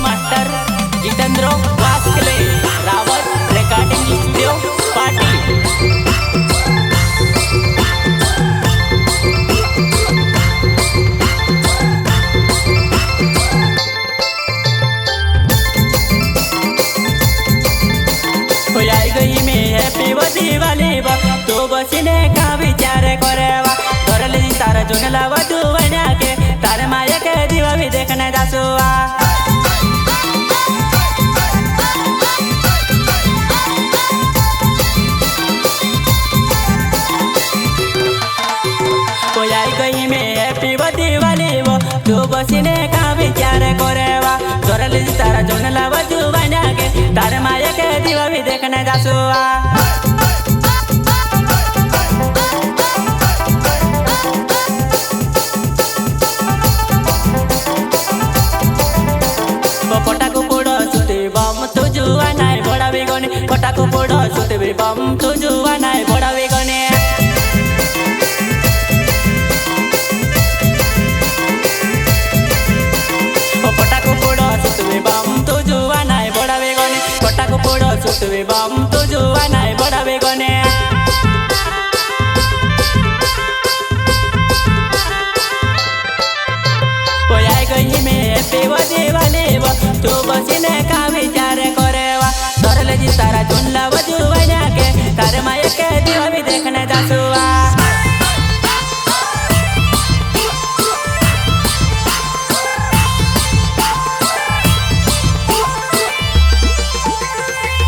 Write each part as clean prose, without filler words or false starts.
Master Jitendra Vaskale Rawat recording studio पाटी। आई गई में हैप्पी दिवाली तो बसीने का विचार करेवा धरल तारा जुनला वधु बना के तारे माया के दीवा भी देखने जासुआ। आई गई में हैप्पी दिवाली तो बसीने का विचार करेवा धरल तारा जुनला वधु बना के तारे माया के दीवा भी देखने जासुआ। पटाको पोड़ो सुते बम तो जुआ नाय बड़ा बेगने पटाको पोड़ो सुते बम तो जुआ नाय बड़ा बेगने। पटाको पोड़ो सुते बम तो जुआ नाय बड़ा बेगने पटाको पोड़ो सुते बम तो जुआ नाय बड़ा बेगने। आई गई में दिवाली तो बसीने का विचार करेवा धरल जी तारा झुनला वधु बना के तारे माया के दीवा भी देखने जासुआ।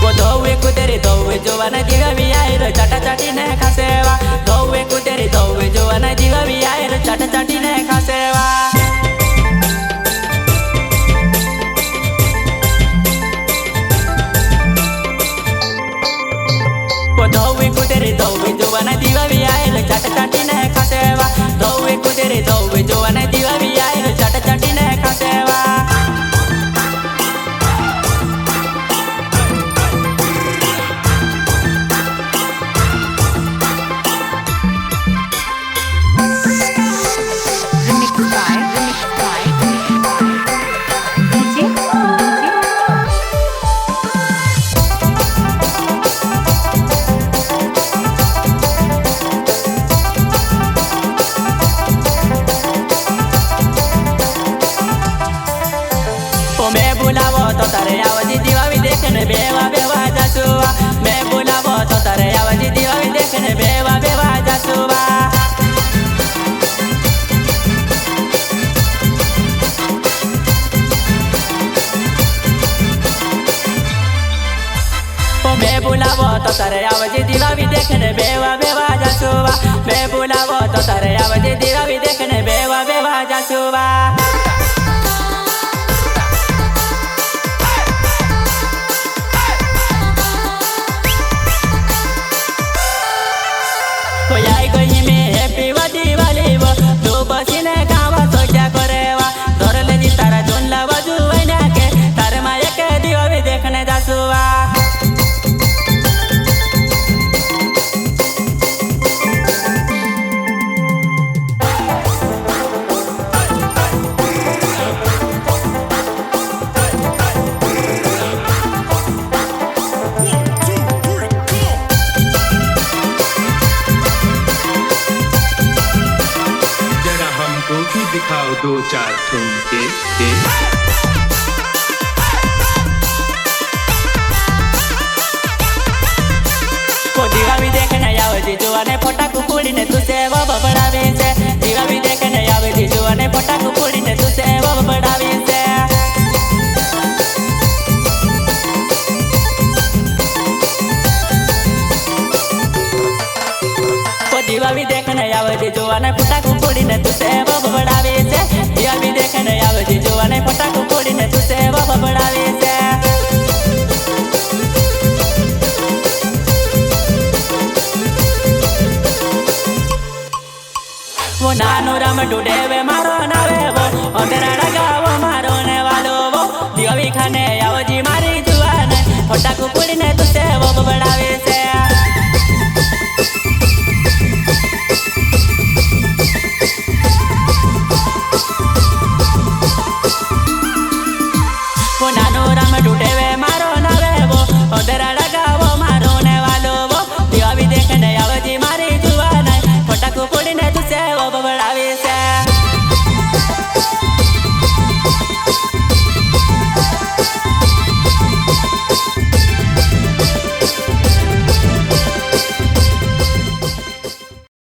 वो धोवे कुतेरे धोवे जोवाना दीवा भी आए रो चाटा चाटी ने खासेवा धोवे कुतेरे धोवे जोवाना दीवा भी आए रो चाटा चाटी ने खासेवा। धोवे कुतेरे धोवे जोवाना दीवा भी आए रो चाटा चाटी ने खासेवा धोवे कुतेरे धोवे जोवाना दीवा भी आए रो चाटा चाटी ने खासेवा। मैं बुलावो तो तारे आवाजी दीवा भी देखने बेवा बेवा जासुआ मैं बुलावो तो तारे आवाजी दीवा भी देखने बेवा बेवा जासुआ। मैं बुलावो तो तारे आवाजी दीवा भी देखने बेवा बेवा जासुआ मैं बुलावो तो तारे आवाजी दीवा भी देखने बेवा बेवा जासुआ। आई गई में हैप्पी दिवाली तो बसीने गावा तो क्या करेवा धरल जी तारा झुनला वधु बना के तारे माया के दीवा भी देखने जासुआ। दिखाओ दो चार ठुमके दीवा भी देखने आवे जी जुआने फटाकू फोड़ी ने तुसे वो बड़ावे से दीवा भी देखने आवे जी जुआने फटाकू फोड़ी ने तुसे वो बड़ावे से। दीवा भी देखने आवे जी जुआने फटाकू फोड़ी ने तुसे वो बड़ावे से दीवा भी देखने आवे जी जुआने फटाकू फोड़ी ने तुसे वो बड़ावे से। वो नानो राम डूडे मारो नावे वो अंधेरा गावो मारो ने वालो वो दीवा भी खाने आवे जी मारी जुआने फटाकू फोड़ी ने तुसे वो बड़ावे से।